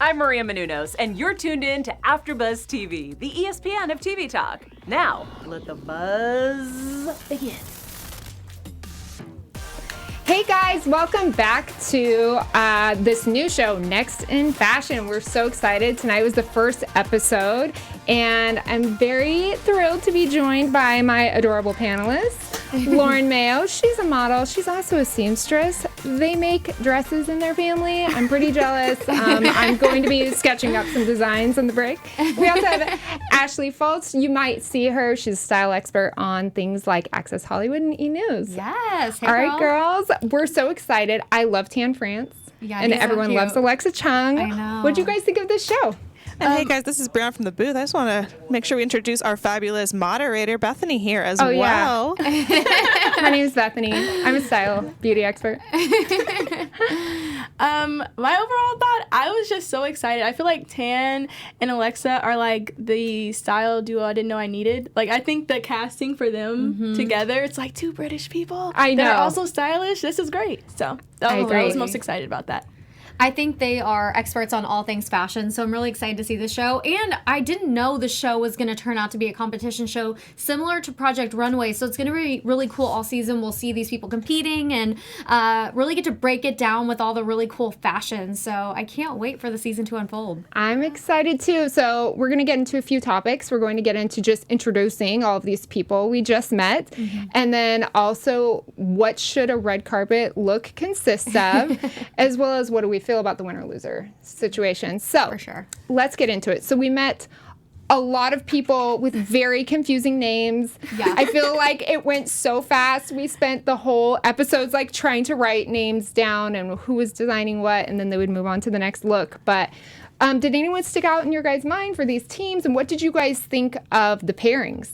I'm Maria Menounos, and you're tuned in to AfterBuzz TV, the ESPN of TV talk. Now, let the buzz begin. Hey guys, welcome back to this new show, Next in Fashion. We're so excited. Tonight was the first episode, and I'm very thrilled to be joined by my adorable panelists. Lauren Mayo, she's a model. She's also a seamstress. They make dresses in their family. I'm pretty jealous. I'm going to be sketching up some designs on the break. We also have Ashley Fultz. You might see her. She's a style expert on things like Access Hollywood and E! News. Yes. Hey, all right, girls. We're so excited. I love Tan France. Yeah, and everyone loves Alexa Chung. I know. What'd you guys think of this show? And hey guys, this is Brianna from the booth. I just want to make sure we introduce our fabulous moderator, Bethany, here as well. Yeah. My name is Bethany. I'm a style beauty expert. My overall thought, I was just so excited. I feel like Tan and Alexa are like the style duo I didn't know I needed. Like, I think the casting for them together, it's like two British people. I know. They're also stylish. This is great. So I was most excited about that. I think they are experts on all things fashion, so I'm really excited to see the show. And I didn't know the show was going to turn out to be a competition show similar to Project Runway, so it's going to be really cool all season. We'll see these people competing and really get to break it down with all the really cool fashion. So I can't wait for the season to unfold. I'm excited too. So we're going to get into a few topics. We're going to get into just introducing all of these people we just met. And then also, what should a red carpet look consist of, as well as what do we feel about the winner-loser situation. So For sure. Let's get into it. So we met a lot of people with very confusing names. Yeah. I feel like it went so fast. We spent the whole episodes like trying to write names down and who was designing what, and then they would move on to the next look. But did anyone stick out in your guys' mind for these teams, and what did you guys think of the pairings?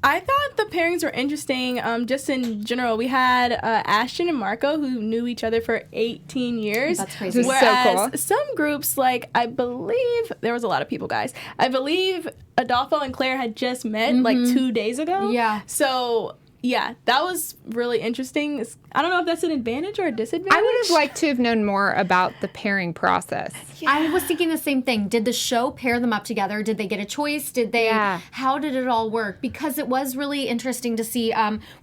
I thought the pairings were interesting, just in general. We had Ashton and Marco, who knew each other for 18 years. That's crazy. Whereas so cool. some groups, like, I believe, there was a lot of people, guys. I believe Adolfo and Claire had just met, like, 2 days ago. Yeah. So, yeah, that was really interesting. I don't know if that's an advantage or a disadvantage. I would have liked to have known more about the pairing process. Yeah. I was thinking the same thing. Did the show pair them up together? Did they get a choice? Did they? Yeah. How did it all work? Because it was really interesting to see.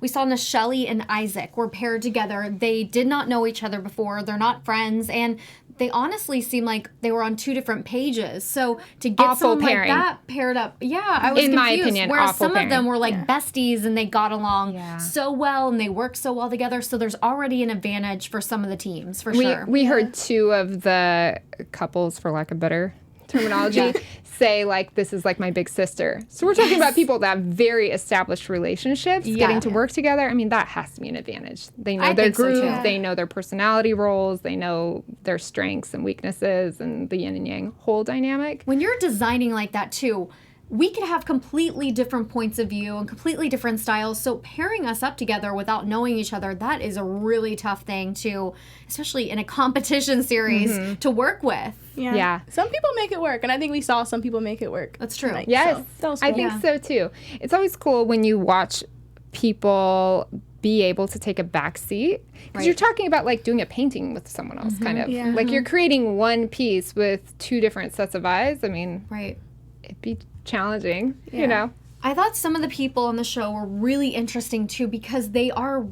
We saw Nesheli and Isaac were paired together. They did not know each other before. They're not friends, and they honestly seemed like they were on two different pages. So to get Awful someone pairing. like that paired up, yeah, I was In confused. my opinion, Whereas awful some pairing. of them were like besties and they got along Yeah. so well and they worked so well together. So there's already an advantage for some of the teams, for sure. We heard two of the couples, for lack of better terminology, say like, this is like my big sister. So we're talking about people that have very established relationships, getting to work together. I mean, that has to be an advantage. They know I their think so, groove, too. they know their personality roles, they know their strengths and weaknesses and the yin and yang whole dynamic. When you're designing like that too, we could have completely different points of view and completely different styles. So pairing us up together without knowing each other, that is a really tough thing to, especially in a competition series, to work with. Yeah. Some people make it work, and I think we saw some people make it work. That's true. tonight, Yes, so that was I cool. think so too. It's always cool when you watch people be able to take a back seat, because you're talking about like doing a painting with someone else, kind of. Yeah. Like you're creating one piece with two different sets of eyes. I mean, Right. it'd be challenging, you know? I thought some of the people on the show were really interesting too because they are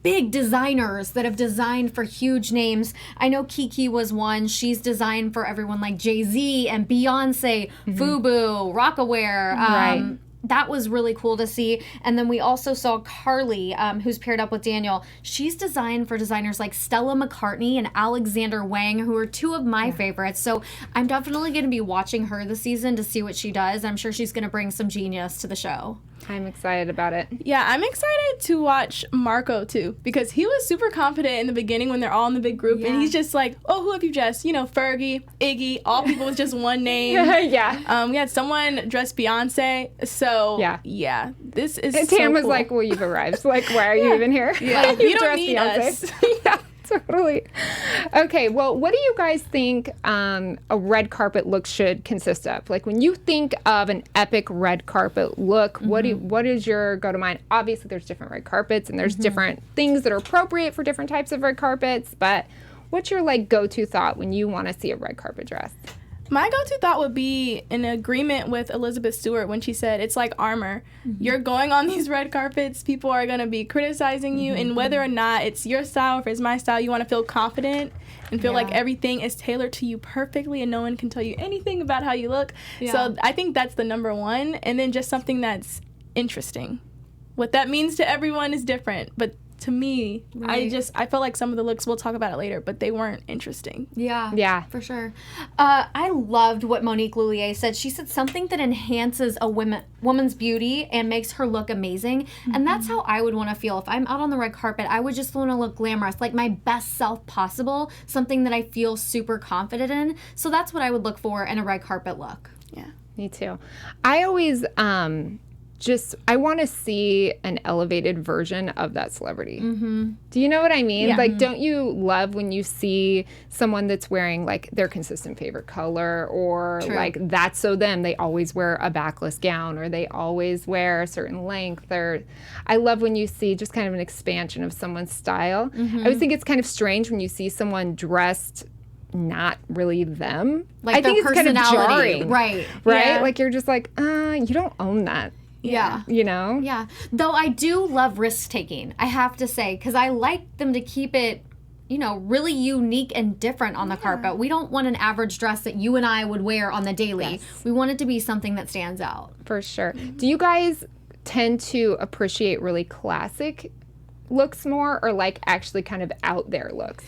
big designers that have designed for huge names. I know Kiki was one. She's designed for everyone like Jay-Z and Beyonce, FUBU, Rockaware. Right. That was really cool to see. And then we also saw Carly, who's paired up with Daniel. She's designed for designers like Stella McCartney and Alexander Wang, who are two of my favorites. So I'm definitely going to be watching her this season to see what she does. I'm sure she's going to bring some genius to the show. I'm excited about it. Yeah, I'm excited to watch Marco, too, because he was super confident in the beginning when they're all in the big group, and he's just like, oh, who have you dressed? You know, Fergie, Iggy, all people with just one name. Yeah. We had someone dress Beyonce, so, yeah, this is And so Tam was cool. like, well, you've arrived. Like, why are you even here? Yeah, Like, you don't dressed need Beyonce. us. Yeah. Totally. Okay, well, what do you guys think a red carpet look should consist of? Like, when you think of an epic red carpet look, what is your go-to mind? Obviously, there's different red carpets, and there's different things that are appropriate for different types of red carpets, but What's your like go-to thought when you want to see a red carpet dress? My go-to thought would be in agreement with Elizabeth Stewart when she said it's like armor. You're going on these red carpets, people are going to be criticizing you, and whether or not it's your style or if it's my style, you want to feel confident and feel like everything is tailored to you perfectly and no one can tell you anything about how you look. So I think that's the number one, and then just something that's interesting. What that means to everyone is different, but to me, I felt like some of the looks, we'll talk about it later, but they weren't interesting. Yeah. For sure. I loved what Monique Lhuillier said. She said something that enhances a woman's beauty and makes her look amazing. And that's how I would want to feel. If I'm out on the red carpet, I would just want to look glamorous, like my best self possible, something that I feel super confident in. So that's what I would look for in a red carpet look. Yeah. Me too. I always I want to see an elevated version of that celebrity. Do you know what I mean? Yeah. Like, don't you love when you see someone that's wearing like their consistent favorite color, or like that's so them, they always wear a backless gown, or they always wear a certain length, or I love when you see just kind of an expansion of someone's style. I always think it's kind of strange when you see someone dressed not really them. Like I their think it's kind of personality. jarring. Right. Yeah. Like you're just like, you don't own that. Yeah. You know? Yeah. Though I do love risk taking, I have to say, because I like them to keep it, really unique and different on the carpet. We don't want an average dress that you and I would wear on the daily. We want it to be something that stands out. For sure. Do you guys tend to appreciate really classic looks more, or like actually kind of out there looks?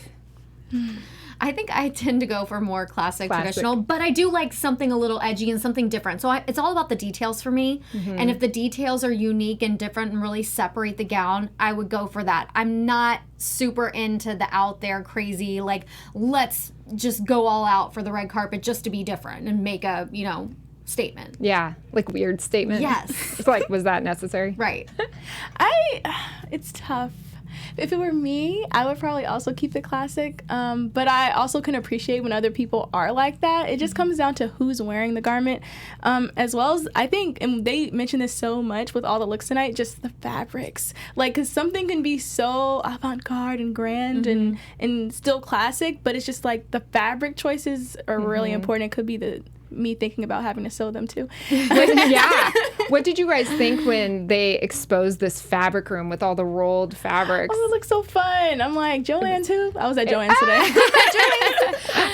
I think I tend to go for more classic, traditional, but I do like something a little edgy and something different. So it's all about the details for me. And if the details are unique and different and really separate the gown, I would go for that. I'm not super into the out there crazy, like, let's just go all out for the red carpet just to be different and make a, statement. Yeah, like weird statement. Yes. It's like, was that necessary? Right. It's tough. If it were me, I would probably also keep it classic, but I also can appreciate when other people are like that. It just comes down to who's wearing the garment, as well as, I think, and they mention this so much with all the looks tonight, just the fabrics. Like, because something can be so avant-garde and grand and still classic, but it's just like the fabric choices are really important. It could be me thinking about having to sew them too. Yeah. What did you guys think when they exposed this fabric room with all the rolled fabrics? Oh, it looks so fun. I'm like, Joann's who? I was at Joann's today.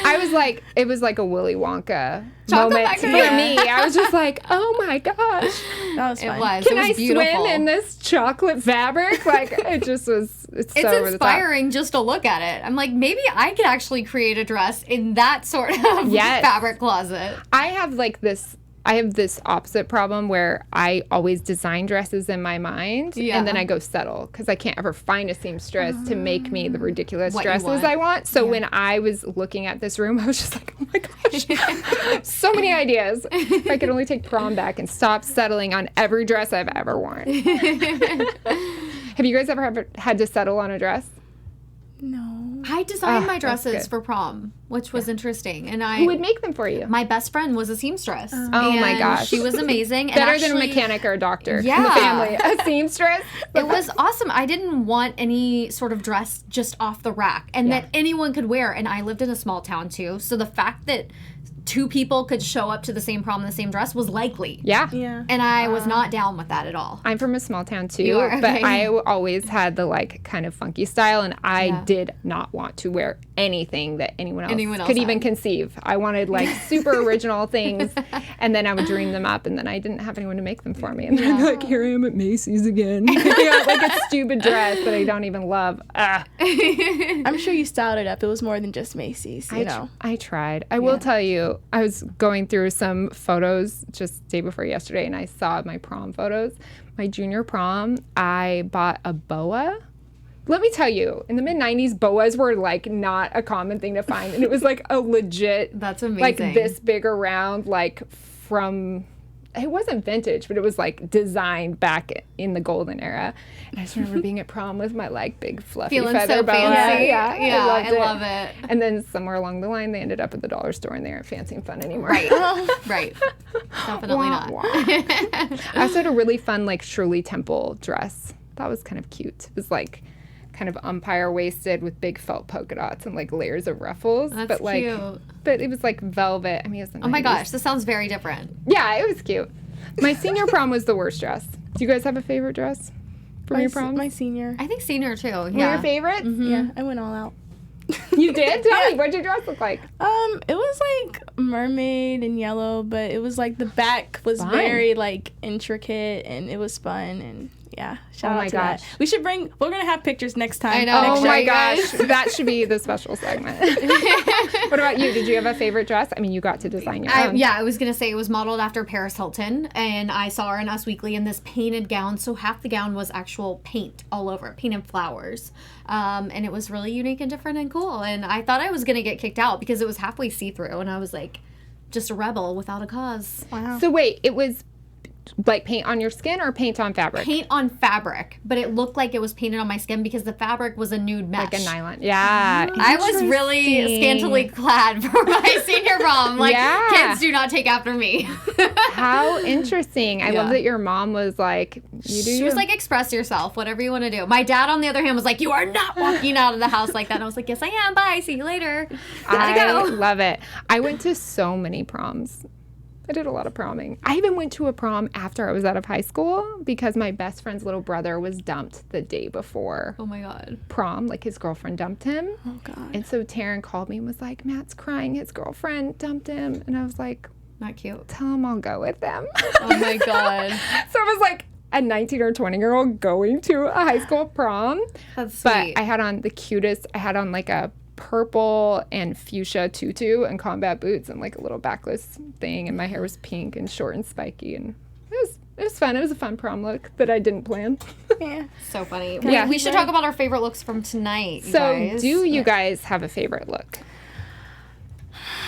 I was like, it was like a Willy Wonka Chocolate moment factory. for me. I was just like, oh my gosh. That was fun. Can It was I beautiful. swim in this chocolate fabric? Like, it just was, it's so It's over the top. inspiring just to look at it. I'm like, maybe I could actually create a dress in that sort of Yes. fabric closet. I have this opposite problem where I always design dresses in my mind, and then I go settle because I can't ever find a seamstress to make me the ridiculous What you dresses want. I want. So when I was looking at this room, I was just like, oh my gosh, so many ideas. If I could only take prom back and stop settling on every dress I've ever worn. Have you guys ever had to settle on a dress? No. I designed my that's dresses good. for prom, which was interesting. And Who would make them for you? my best friend was a seamstress. Oh my and gosh. She was amazing. Better and than a actually, mechanic or a doctor in the Yeah. family. A seamstress? It was awesome. I didn't want any sort of dress just off the rack and that anyone could wear. And I lived in a small town too. So the fact that two people could show up to the same prom in the same dress was likely. Yeah. Yeah. And I was not down with that at all. I'm from a small town too, You are? but Okay. I always had the like kind of funky style, and I did not want to wear anything that anyone else could even had. conceive. I wanted like super original things, and then I would dream them up, and then I didn't have anyone to make them for me. And then I'd be like, here I am at Macy's again. Like a stupid dress that I don't even love. I'm sure you styled it up. It was more than just Macy's, you know. I tried. I will tell you, I was going through some photos just day before yesterday, and I saw my prom photos. My junior prom, I bought a boa. Let me tell you, in the mid-90s, boas were like not a common thing to find. And it was like a legit, That's amazing. like this big around, like from, it wasn't vintage, but it was like designed back in the golden era. And I just remember being at prom with my like big fluffy Feeling feather so boa. fancy. Yeah, I loved love it. And then somewhere along the line, they ended up at the dollar store, and they aren't fancy and fun anymore. Right. Right. Definitely Wah, not. wah. I also had a really fun like Shirley Temple dress. That was kind of cute. It was like kind of umpire waisted with big felt polka dots and like layers of ruffles. That's but like, cute. But it was like velvet. I mean, it was the Oh my 90s. gosh, this sounds very different. Yeah, it was cute. My senior prom was the worst dress. Do you guys have a favorite dress from your prom? My senior. I think senior too. Were Yeah. your favorite? Yeah, I went all out. You did? Tell me, what'd your dress look like? It was like mermaid and yellow, but it was like the back was Fun. very like intricate and it was fun and yeah. Shout Oh out my to gosh. that. We should we're gonna have pictures next time. I know. Next Oh show. my you gosh, guys. that should be the special segment. What about you? Did you have a favorite dress? I mean, you got to design your own. Yeah, I was gonna say it was modeled after Paris Hilton, and I saw her in Us Weekly in this painted gown. So half the gown was actual paint all over it, painted flowers, and it was really unique and different and cool. And I thought I was gonna get kicked out because it was halfway see-through, and I was like, just a rebel without a cause. Wow. So wait, it was like paint on your skin or paint on fabric? Paint on fabric, but it looked like it was painted on my skin because the fabric was a nude mesh. Like a nylon. Yeah. I was really Interesting. scantily clad for my senior prom. Like, Yeah. kids do not take after me. How interesting. I love Yeah. that your mom was like, you do She you. was like, express yourself, whatever you want to do. My dad, on the other hand, was like, you are not walking out of the house like that. And I was like, yes, I am. Bye. See you later. Gotta I go. love it. I went to so many proms. I did a lot of promming. I even went to a prom after I was out of high school because my best friend's little brother was dumped the day before Oh my God. prom. Like his girlfriend dumped him. Oh god. And so Taryn called me and was like, Matt's crying. His girlfriend dumped him. And I was like, Not cute. tell him I'll go with them. Oh my God. So I was like a 19 or 20-year-old going to a high school prom. That's But sweet. I had on the cutest, I had on like a purple and fuchsia tutu and combat boots and like a little backless thing, and my hair was pink and short and spiky, and it was fun. It was a fun prom look that I didn't plan. Yeah. So funny. Yeah. We should talk about our favorite looks from tonight, you So guys. do you guys have a favorite look?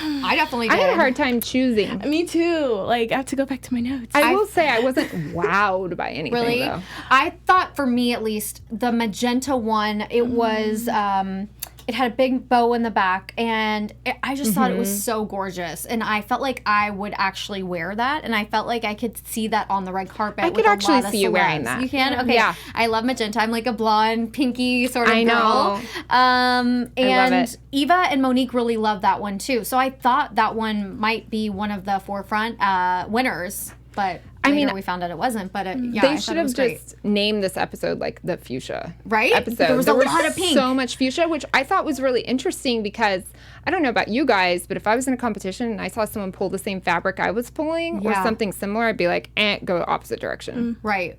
I definitely I did. had a hard time choosing. Me too. Like I have to go back to my notes. I will say I wasn't wowed by anything Really? though. I thought, for me at least, the magenta one, it was, it had a big bow in the back, and I just thought it was so gorgeous. And I felt like I would actually wear that, and I felt like I could see that on the red carpet. I with could a actually lot of see you wearing celebs. that. You can? Okay. Yeah. I love magenta. I'm like a blonde, pinky sort of I girl. know. And I love it. Eva and Monique really loved that one too. So I thought that one might be one of the forefront winners, but I mean, later we found out it wasn't. But yeah, They I should thought it have was great. just named this episode like the fuchsia Right? episode. There was a lot of pink. So much fuchsia, which I thought was really interesting because I don't know about you guys, but if I was in a competition and I saw someone pull the same fabric I was pulling or Yeah. something similar, I'd be like, go opposite direction. Right.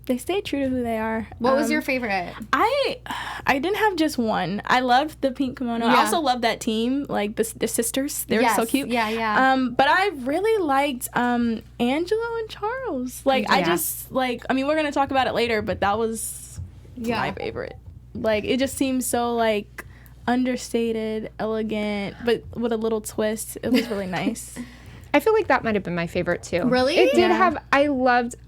They stay true to who they are. What was your favorite? I didn't have just one. I loved the pink kimono. I Yeah. also loved that team, like the sisters. They were so Yes. cute. Yeah, yeah. But I really liked Angelo and Charles. Like I Yeah. just like. I mean, we're gonna talk about it later, but that was Yeah. my favorite. Like it just seems so like understated, elegant, but with a little twist. It was really nice. I feel like that might have been my favorite too. Really? It did Yeah. have, I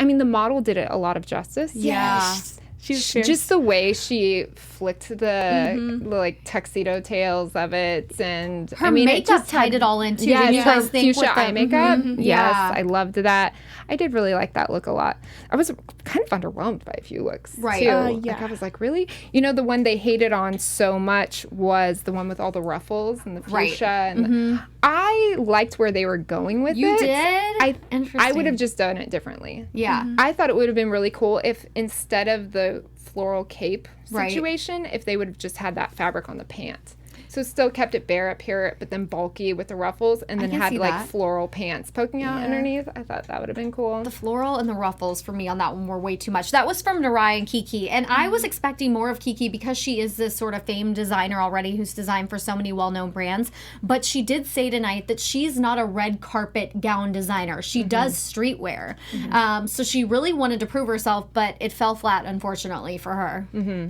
mean, the model did it a lot of justice. Yeah. She's fierce. Just the way she flicked the like tuxedo tails of it, and Her I mean, makeup it just tied it all in too. Yes, Didn't you guys her think fuchsia with the eye makeup. Mhm. Yes, Yeah. I loved that. I did really like that look a lot. I was kind of underwhelmed by a few looks, Right. too. Yeah. Like, I was like, really? You know, the one they hated on so much was the one with all the ruffles and the Right. fuchsia. And I liked where they were going with You it. did? I Interesting. would have just done it differently. Yeah. I thought it would have been really cool if instead of the floral cape Right. situation, if they would have just had that fabric on the pant. So still kept it bare up here, but then bulky with the ruffles, and then can had see like that. floral pants poking out underneath. I thought that would have been cool. The floral and the ruffles for me on that one were way too much. That was from Narai and Kiki. And I was expecting more of Kiki because she is this sort of famed designer already who's designed for so many well-known brands. But she did say tonight that she's not a red carpet gown designer. She does streetwear. So she really wanted to prove herself, but it fell flat, unfortunately, for her.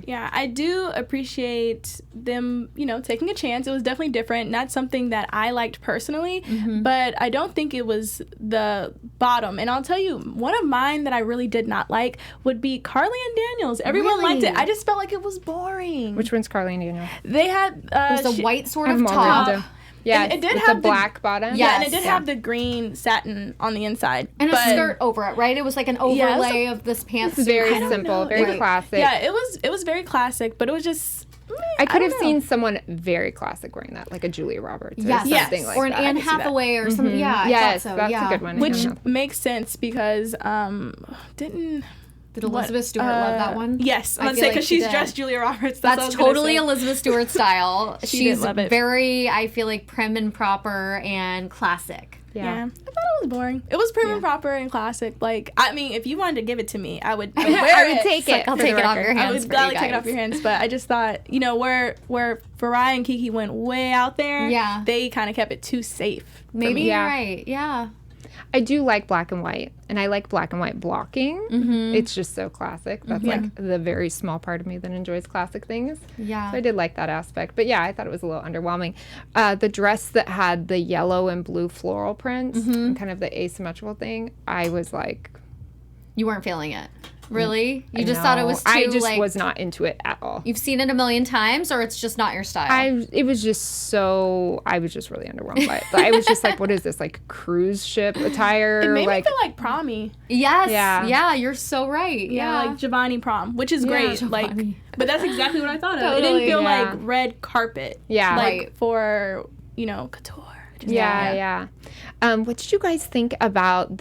Yeah, I do appreciate them, taking a chance. It was definitely different, not something that I liked personally, but I don't think it was the bottom. And I'll tell you, one of mine that I really did not like would be Carly and Daniels. Everyone liked it. Really? I just felt like it was boring. Which one's Carly and Daniel? They had It was a white sort I have of them all written top. down. Yeah, it did with have the black bottom. Yeah, and it did Yeah. have the green satin on the inside. And but a skirt over it, right? It was like an overlay of this pants. It's very I don't simple, know. very classic. Yeah, it was very classic, but it was just. I could have don't know. seen someone very classic wearing that, like a Julia Roberts or Yes. something Yes. like or an that. Anne I can see that. Hathaway or something. Yeah, I Yes, thought so. that's yeah. a good one. Which Yeah. makes sense because didn't Elizabeth Stewart love that one? Yes, I I'm feel saying like because she she's did. dressed Julia Roberts. That's what I That's was gonna totally say. Elizabeth Stewart style. She She's didn't love it. very, I feel like, prim and proper and classic. Yeah. I thought it was boring. It was prim and proper and classic. Like, I mean, if you wanted to give it to me, I would wear I would it. take it. I'll for take the it off record. your I hands. would for you gladly take it guys. off your hands, but I just thought, where Farai and Kiki went way out there, Yeah. they kind of kept it too safe. for Maybe me. you're Yeah. right. Yeah. I do like black and white, and I like black and white blocking. Mm-hmm. It's just so classic. That's like the very small part of me that enjoys classic things. Yeah. So I did like that aspect. But yeah, I thought it was a little underwhelming. The dress that had the yellow and blue floral prints and kind of the asymmetrical thing, I was like, You weren't feeling it. Really? You just thought it was too, I just like, was not into it at all. you've seen it a million times, or it's just not your style? I was just really underwhelmed by it. I was just like, what is this, like cruise ship attire? It made like, me feel like Promy. Yes. Yeah. Yeah, you're so right. Yeah, like Giovanni Prom, which is great. Like, Giovanni. but that's exactly what I thought of. It Totally. didn't feel Yeah. like red carpet. Yeah. Like Right. for couture. Just- Yeah. What did you guys think about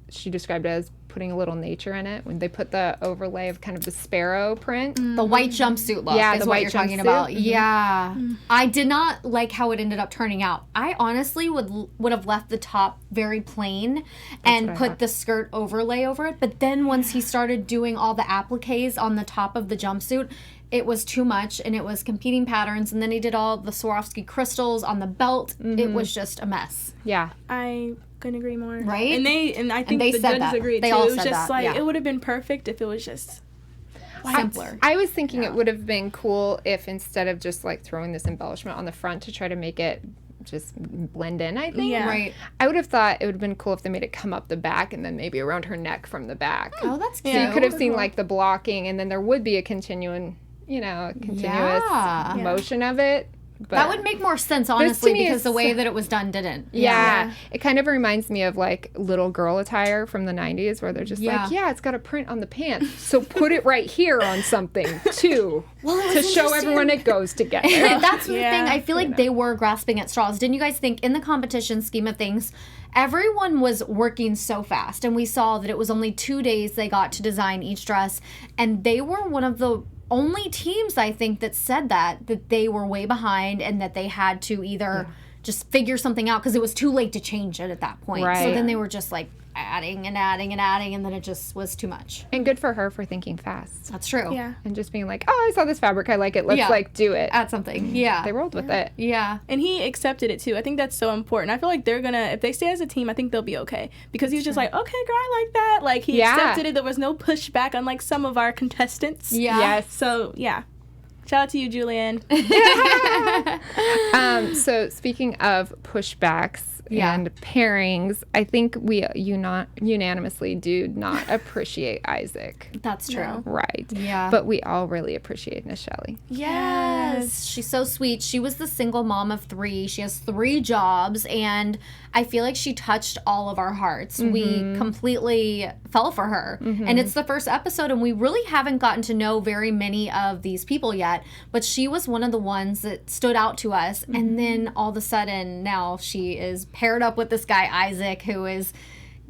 she described it as putting a little nature in it when they put the overlay of kind of the sparrow print? The white jumpsuit look Yeah, is the what white you're talking jumpsuit. about. Mhm. Yeah. I did not like how it ended up turning out. I honestly would have left the top very plain and what I put thought. the skirt overlay over it. But then once he started doing all the appliques on the top of the jumpsuit, it was too much, and it was competing patterns. And then he did all the Swarovski crystals on the belt. It was just a mess. Yeah. I couldn't agree more. Right? And I think they the said judges that. agreed They too. all It was said just that, like yeah. it would have been perfect if it was just Simpler. I was thinking it would have been cool if instead of just like throwing this embellishment on the front to try to make it just blend in, I think. Yeah. Right. I would have thought it would have been cool if they made it come up the back and then maybe around her neck from the back. Oh, that's cute. So you could have seen like the blocking, and then there would be a continuous Yeah. motion of it. But That would make more sense, honestly, me because is- the way that it was done didn't. Yeah. It kind of reminds me of like little girl attire from the 90s where they're just Yeah. like, yeah, it's got a print on the pants. So put it right here on something too Well, it to was show interesting. everyone it goes together. That's the Yeah. thing. I feel like they were grasping at straws. Didn't you guys think in the competition scheme of things, everyone was working so fast, and we saw that it was only 2 days they got to design each dress, and they were one of the only teams, I think, that said that they were way behind and that they had to either just figure something out because it was too late to change it at that point. So Right. then they were just like adding and adding and adding, and then it just was too much. And good for her for thinking fast That's true. yeah. and just being like, oh, I saw this fabric, I like it, let's Yeah. like do it. Add something. Yeah. They rolled with it. Yeah. And he accepted it too. I think that's so important. I feel like they're gonna, if they stay as a team, I think they'll be okay. Because he was just like, okay, girl, I like that. Like he Yeah. accepted it. There was no pushback, unlike some of our contestants. Yeah. Yes. So yeah, shout out to you, Julianne. So speaking of pushbacks Yeah. and pairings, I think we unanimously do not appreciate Isaac. That's true. No. Right. Yeah. But we all really appreciate Nesheli. Yes. She's so sweet. She was the single mom of 3. She has 3 jobs, and I feel like she touched all of our hearts. We completely fell for her. And it's the first episode, and we really haven't gotten to know very many of these people yet, but she was one of the ones that stood out to us. And then all of a sudden, now she is paired up with this guy, Isaac, who is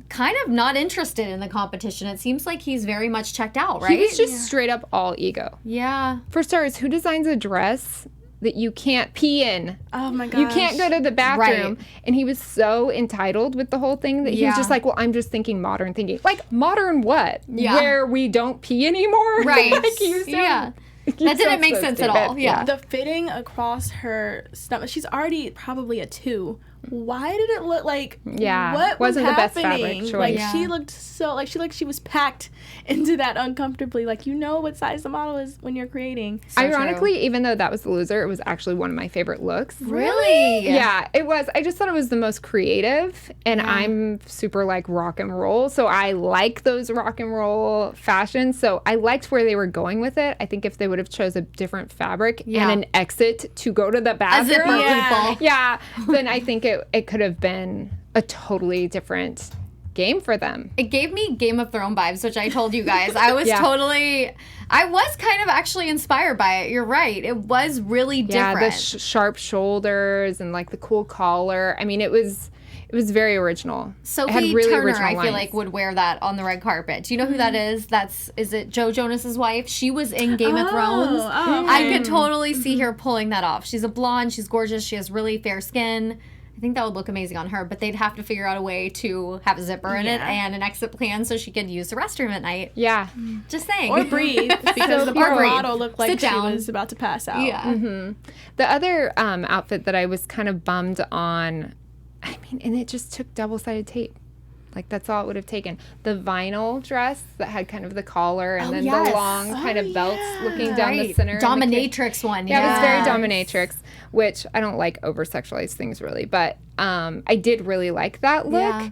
kind of not interested in the competition. It seems like he's very much checked out, right? He was just straight up all ego. Yeah. For starters, who designs a dress that you can't pee in? Oh my gosh. You can't go to the bathroom. Right. And he was so entitled with the whole thing that he was Yeah. just like, well, I'm just thinking modern thinking. Like, modern what? Yeah. Where we don't pee anymore? Right. Like, you sound, Yeah. you That didn't sound make so sense at stupid. all. Yeah. The fitting across her stomach, she's already probably a 2 why did it look like what wasn't was the best happening? fabric choice. Like she looked so she was packed into that uncomfortably. Like you know what size the model is when you're creating. So ironically, even though that was the loser, it was actually one of my favorite looks. Really? Yeah, it was. I just thought it was the most creative, and I'm super like rock and roll, so I like those rock and roll fashions. So I liked where they were going with it. I think if they would have chose a different fabric and an exit to go to the bathroom, then I think it could have been a totally different game for them. It gave me Game of Thrones vibes, which I told you guys. I was I was kind of actually inspired by it. You're right. It was really different. Yeah, the sharp shoulders and like the cool collar. I mean, it was very original. Sophie it had really Turner, original I feel lines. like, would wear that on the red carpet. Do you know who that is? Is it Joe Jonas's wife? She was in Game of Thrones. I could totally see her pulling that off. She's a blonde. She's gorgeous. She has really fair skin. I think that would look amazing on her, but they'd have to figure out a way to have a zipper in it and an exit plan so she could use the restroom at night. Yeah. Just saying. Or breathe, because the poor model looked like she was about to pass out. Yeah. The other outfit that I was kind of bummed on, I mean, and it just took double-sided tape. Like, that's all it would have taken. The vinyl dress that had kind of the collar and then the long kind of belts looking down the center. Dominatrix one. Yeah, it was very dominatrix, which I don't like over-sexualized things really, but I did really like that look. Yeah.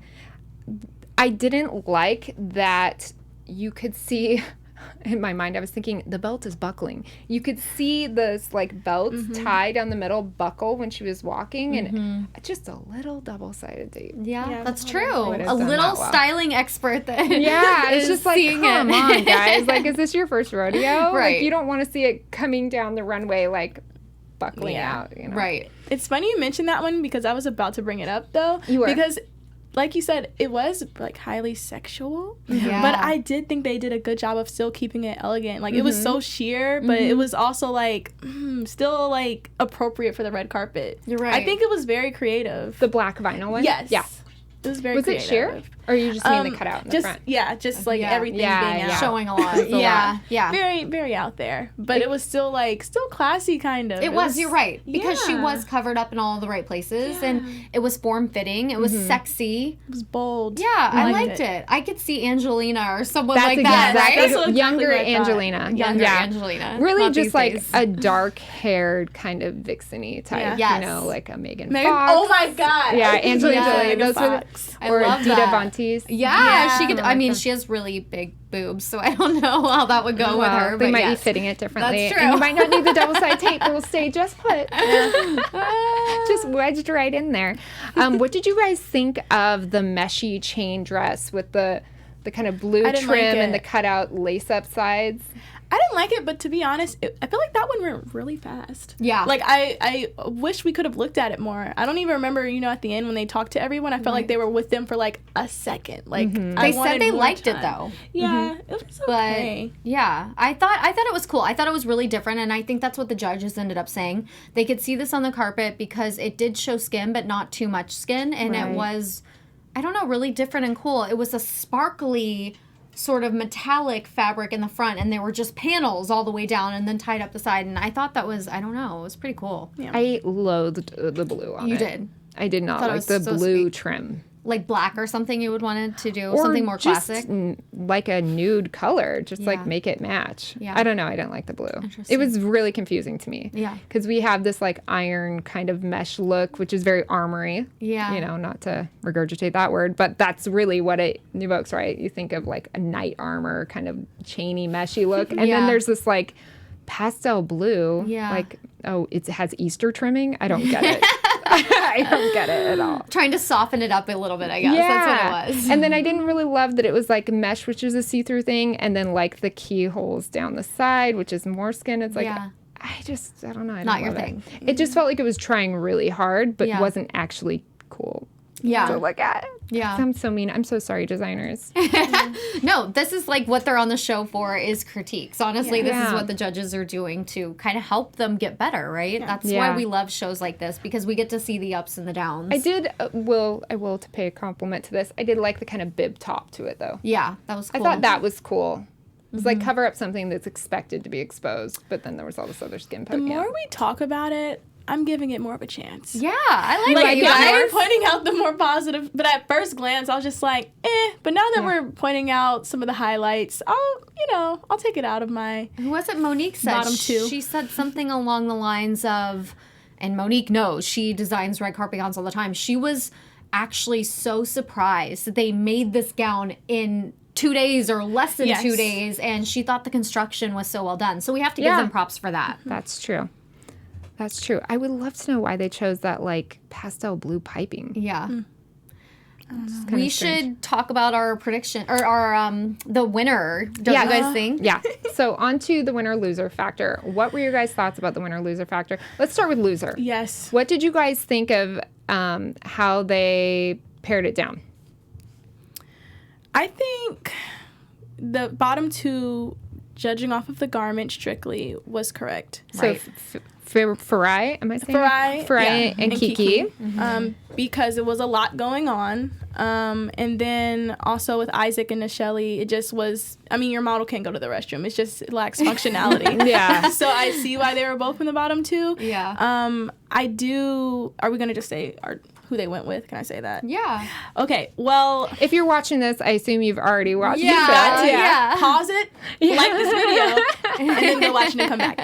I didn't like that you could see... In my mind, I was thinking the belt is buckling. You could see this like belt tie down the middle buckle when she was walking, and just a little double-sided tape. Yeah, that's true. Would have A done little that well. styling expert that It's just like, come on, guys. Like, is this your first rodeo? Right. Like, you don't want to see it coming down the runway like buckling out. You know? Right. It's funny you mentioned that one because I was about to bring it up though. You were. Because like you said, it was like highly sexual, Yeah. but I did think they did a good job of still keeping it elegant. Like it was so sheer, but it was also like still like appropriate for the red carpet. You're right. I think it was very creative. The black vinyl one? Yes. Yeah. It was very Was it creative. sheer? Or you just mean the cutout in the just, front? Yeah, just like everything being out. Showing a lot. Yeah. Very, very out there. But it was still classy kind of. It was, you're right. Because she was covered up in all the right places and it was form fitting. It was sexy. It was bold. Yeah, I liked it. I could see Angelina or someone That's like that, exactly right? That's what younger what I thought. Angelina. Younger Angelina. Really Not just these like days. a dark-haired kind of vixen-y type. Yeah. You know, like a Megan Megan, Fox. oh my God. Yeah, I think Angelina she was Jolie. Megan Those were Fox. I or love Dita that. Von Teese. Yeah, she could. something I mean, like that. she has really big boobs, so I don't know how that would go with her. They but might yes. be fitting it differently. That's true. And you might not need the double-sided tape. It will stay just put. Just wedged right in there. What did you guys think of the meshy chain dress with the kind of blue I didn't trim like and the it. cutout lace-up sides? I didn't like it, but to be honest, I feel like that one went really fast. Yeah. Like, I wish we could have looked at it more. I don't even remember, at the end when they talked to everyone, I felt like they were with them for, like, a second. Like, They said they liked it, though. Yeah, it was okay. But yeah, I thought it was cool. I thought it was really different, and I think that's what the judges ended up saying. They could see this on the carpet because it did show skin, but not too much skin, and it was, I don't know, really different and cool. It was a sparkly sort of metallic fabric in the front, and there were just panels all the way down and then tied up the side, and I thought that was, I don't know, it was pretty cool. Yeah. I loathed the blue on it. You did. I did not Thought it like was the so blue sweet. trim. Like black or something you would want it to do, Or something more just, classic. like a nude color, just like Yeah. make it match. Yeah. I don't know. I didn't like the blue. It Interesting. was really confusing to me. Yeah. Because we have this like iron kind of mesh look, which is very armory. Yeah. Not to regurgitate that word, but that's really what it evokes, right? You think of like a knight armor kind of chainy, meshy look. And Yeah. then there's this like pastel blue. Yeah. Like, oh, it has Easter trimming. I don't get it. I don't get it at all. Trying to soften it up a little bit, I guess. That's what it was. And then I didn't really love that it was like mesh, which is a see-through thing, and then like the keyholes down the side, which is more skin. It's like, Yeah. I don't know. I Not don't your love thing. It just felt like it was trying really hard, but Yeah. wasn't actually cool Yeah. to look at. Yeah. I'm so mean. I'm so sorry, designers. No, this is like what they're on the show for is critiques. Honestly, this is Yeah. what the judges are doing to kind of help them get better, right? That's Yeah. why we love shows like this, because we get to see the ups and the downs. I did, I will to pay a compliment to this. I did like the kind of bib top to it, though. Yeah, that was cool. I thought that was cool. It was like cover up something that's expected to be exposed, but then there was all this other skin The poking more out. we talk about it, I'm giving it more of a chance. Yeah, I like Like, it, you now that guys. we're pointing out the more positive, but at first glance, I was just like, But now that we're pointing out some of the highlights, I'll take it out of my. Who was it? Monique said. Bottom two. She said something along the lines of, and Monique knows, she designs red carpet gowns all the time. She was actually so surprised that they made this gown in 2 days or less than 2 days, and she thought the construction was so well done. So we have to give them props for that. That's true. That's true. I would love to know why they chose that like pastel blue piping. Yeah. strange. We should talk about our prediction or our the winner. Don't you guys think? Yeah. So on to the winner loser factor. What were your guys' thoughts about the winner loser factor? Let's start with loser. Yes. What did you guys think of how they pared it down? I think the bottom two, judging off of the garment strictly, was correct. So Farai, am I saying Farai, Farai and Kiki. Because it was a lot going on. And then also with Isaac and Nesheli, it just was, your model can't go to the restroom. It lacks functionality. Yeah. So I see why they were both in the bottom two. Yeah. Are we going to just say who they went with? Can I say that? Yeah. Okay, well. If you're watching this, I assume you've already watched the show. Yeah. Pause it, like this video, and then go watch it and come back.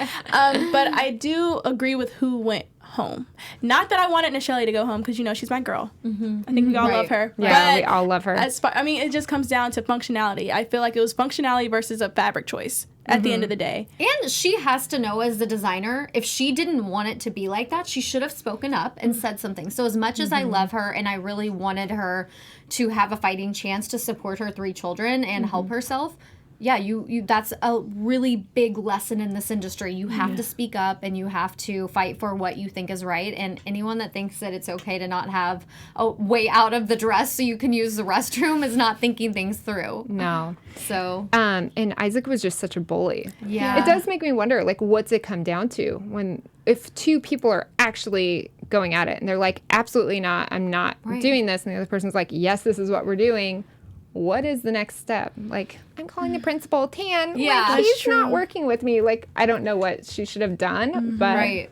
But I do agree with who went home. Not that I wanted Nesheli to go home, because she's my girl. I think we all love her. Yeah, but we all love her. It just comes down to functionality. I feel like it was functionality versus a fabric choice at the end of the day. And she has to know, as the designer, if she didn't want it to be like that, she should have spoken up and said something. So as much as I love her and I really wanted her to have a fighting chance to support her 3 children and help herself, you that's a really big lesson in this industry. You have to speak up and you have to fight for what you think is right. And anyone that thinks that it's okay to not have a way out of the dress so you can use the restroom is not thinking things through. No. So. And Isaac was just such a bully. Yeah. It does make me wonder, like, what's it come down to if 2 people are actually going at it and they're like, absolutely not, I'm not doing this. And the other person's like, yes, this is what we're doing. What is the next step? Like, I'm calling the principal, Tan. Yeah, like, he's not working with me. Like, I don't know what she should have done, but Right.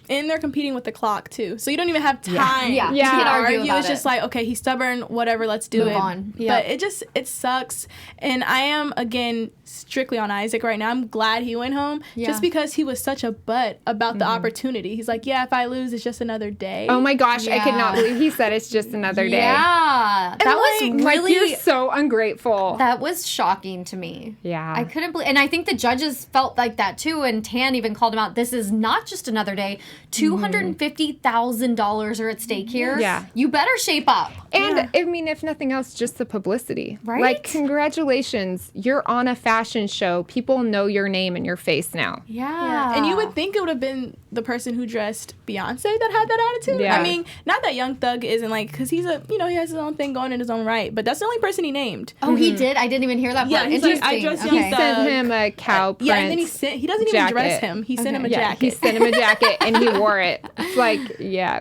And they're competing with the clock, too. So you don't even have time Yeah. to You can't argue argue. about It's just it. like, okay, he's stubborn, whatever, let's do Move it. on. Yeah. But it sucks. And I am, again, strictly on Isaac right now. I'm glad he went home just because he was such a butt about the opportunity. He's like, if I lose, it's just another day. oh my gosh, I could not Yeah. believe he said it's just another day. Yeah. That was Like, really... you're so ungrateful. That was shocking to me. Yeah. I couldn't believe, and I think the judges felt like that too. And Tan even called him out. This is not just another day. $250,000 are at stake here. Yeah. You better shape up. And I mean, if nothing else, just the publicity. Right? Like, congratulations. You're on a fashion show. People know your name and your face now. Yeah. And you would think it would have been the person who dressed Beyonce that had that attitude. Yeah. I mean, not that Young Thug isn't like, because he's he has his own thing going in his own right, but that's the only person he named. Oh, he did? I didn't even hear that part. he's like, Interesting. I dress Okay. Young Thug. Sent him a cow print. Yeah, and then he doesn't even dress jacket. him. He sent him a Yeah, jacket. he sent him a jacket and he wore it. It's like,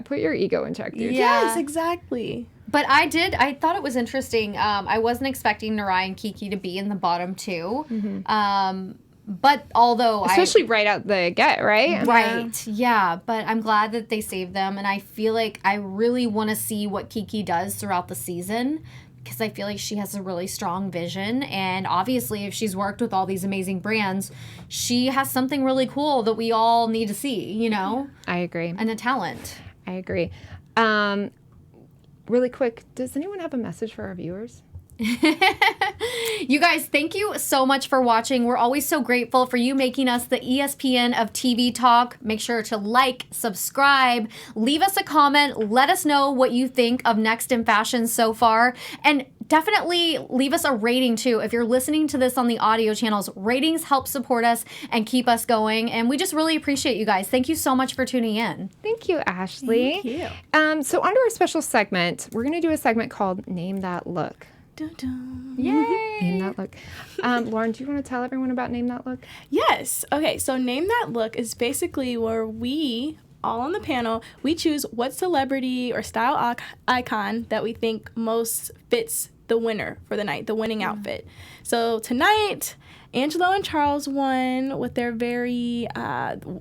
put your ego in check, dude. Yeah. Yes, exactly. But I thought it was interesting. I wasn't expecting Narai and Kiki to be in the bottom 2. But although Especially right out the get, right? Right. Yeah. But I'm glad that they saved them. And I feel like I really want to see what Kiki does throughout the season, because I feel like she has a really strong vision. And obviously, if she's worked with all these amazing brands, she has something really cool that we all need to see, I agree. and a talent. I agree. Really quick, does anyone have a message for our viewers? You guys, thank you so much for watching. We're always so grateful for you making us the ESPN of TV talk. Make sure to like, subscribe, leave us a comment. Let us know what you think of Next in Fashion so far. And definitely leave us a rating too. If you're listening to this on the audio channels, ratings help support us and keep us going. And we just really appreciate you guys. Thank you so much for tuning in. Thank you, Ashley. Thank you. So under our special segment, we're going to do a segment called Name That Look. Dun, dun. Yay! Name That Look. Lauren, do you want to tell everyone about Name That Look? Yes. Okay, so Name That Look is basically where we all on the panel, we choose what celebrity or style icon that we think most fits the winner for the night, the winning outfit. So tonight, Angelo and Charles won with their very,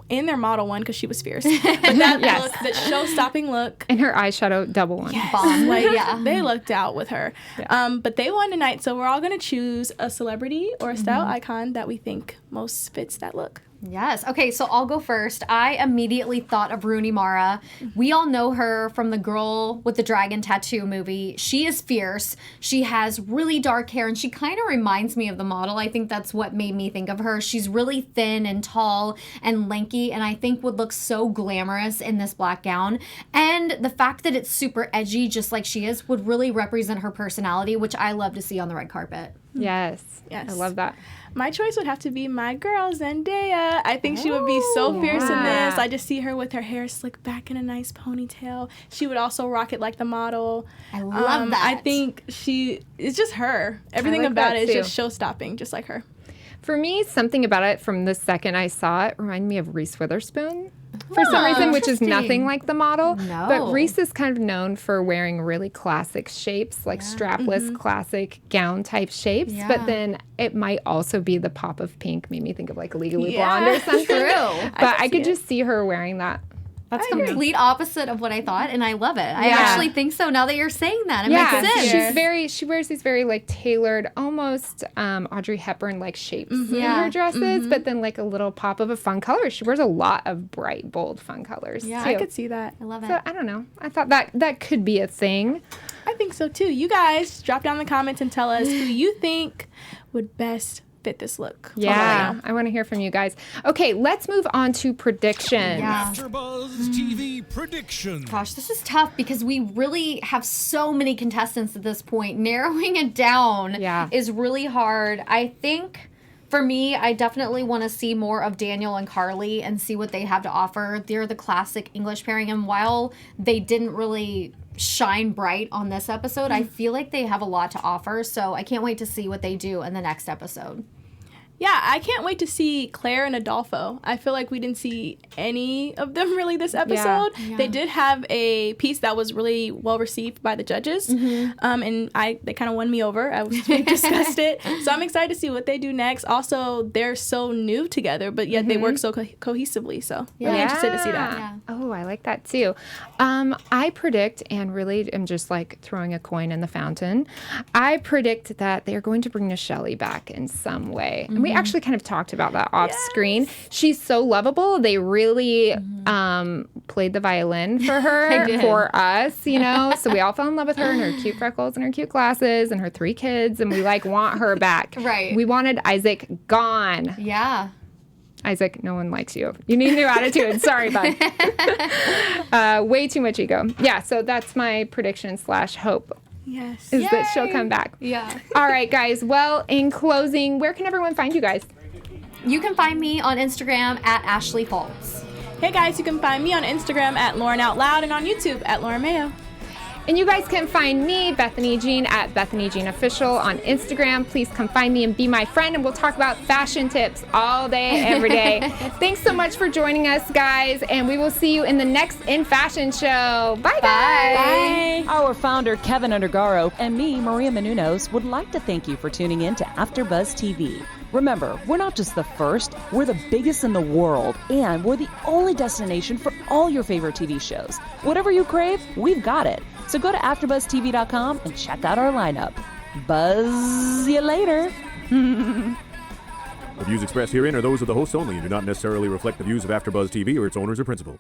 in their model one because she was fierce. But that look, that show-stopping look. And her eyeshadow double one. Yes. Bomb. Like, they looked out with her. Yeah. But they won tonight, so we're all going to choose a celebrity or a style icon that we think most fits that look. Yes. Okay, so I'll go first. I immediately thought of Rooney Mara. We all know her from the Girl with the Dragon Tattoo movie. She is fierce. She has really dark hair, and she kind of reminds me of the model. I think that's what made me think of her. She's really thin and tall and lanky, and I think would look so glamorous in this black gown. And the fact that it's super edgy, just like she is, would really represent her personality, which I love to see on the red carpet. Yes. I love that. My choice would have to be my girl, Zendaya. I think she would be so fierce in this. I just see her with her hair slicked back in a nice ponytail. She would also rock it like the model. I love that. I think it's just her. Everything about it is just show-stopping, just like her. For me, something about it from the second I saw it reminded me of Reese Witherspoon. For some reason, which is nothing like the model. No. But Reese is kind of known for wearing really classic shapes, like strapless, classic gown type shapes. Yeah. But then it might also be the pop of pink, made me think of like Legally Blonde or something. True. But I could just see her wearing that. That's complete opposite of what I thought, and I love it. I actually think so now that you're saying that. It makes sense. She wears these very like tailored, almost Audrey Hepburn like shapes in her dresses, but then like a little pop of a fun color. She wears a lot of bright, bold, fun colors. Yeah, too. I could see that. I love it. So I don't know. I thought that could be a thing. I think so too. You guys drop down in the comments and tell us who you think would best fit this look. Yeah, I want to hear from you guys. Okay, let's move on to predictions. Yeah. AfterBuzz TV predictions. Gosh, this is tough because we really have so many contestants at this point. Narrowing it down is really hard. I think for me, I definitely want to see more of Daniel and Carly and see what they have to offer. They're the classic English pairing, and while they didn't really shine bright on this episode, I feel like they have a lot to offer, so I can't wait to see what they do in the next episode. Yeah, I can't wait to see Claire and Adolfo. I feel like we didn't see any of them really this episode. Yeah. They did have a piece that was really well received by the judges, and they kind of won me over. We discussed it, so I'm excited to see what they do next. Also, they're so new together, but yet they work so cohesively. So really interested to see that. Yeah. Oh, I like that too. I predict, and really am just like throwing a coin in the fountain, I predict that they are going to bring Nesheli back in some way. And we actually kind of talked about that off screen. She's so lovable. They really played the violin for her, for us, you know? So we all fell in love with her and her cute freckles and her cute glasses and her 3 kids, and we like want her back. Right. We wanted Isaac gone. Yeah. Isaac, no one likes you. You need a new attitude. Sorry, bud. Way too much ego. Yeah, so that's my prediction / hope. Yes. Is that she'll come back. Yeah. All right, guys. Well, in closing, where can everyone find you guys? You can find me on Instagram at Ashley Falls. Hey guys, you can find me on Instagram at Lauren Out Loud and on YouTube at Lauren Mayo. And you guys can find me, Bethany Jean, at Bethany Jean Official on Instagram. Please come find me and be my friend, and we'll talk about fashion tips all day, every day. Thanks so much for joining us, guys, and we will see you in the next In Fashion show. Bye, guys. Bye. Our founder, Keven Undergaro, and me, Maria Menounos, would like to thank you for tuning in to AfterBuzz TV. Remember, we're not just the first, we're the biggest in the world, and we're the only destination for all your favorite TV shows. Whatever you crave, we've got it. So go to AfterBuzzTV.com and check out our lineup. Buzz you later. The views expressed herein are those of the hosts only and do not necessarily reflect the views of AfterBuzz TV or its owners or principals.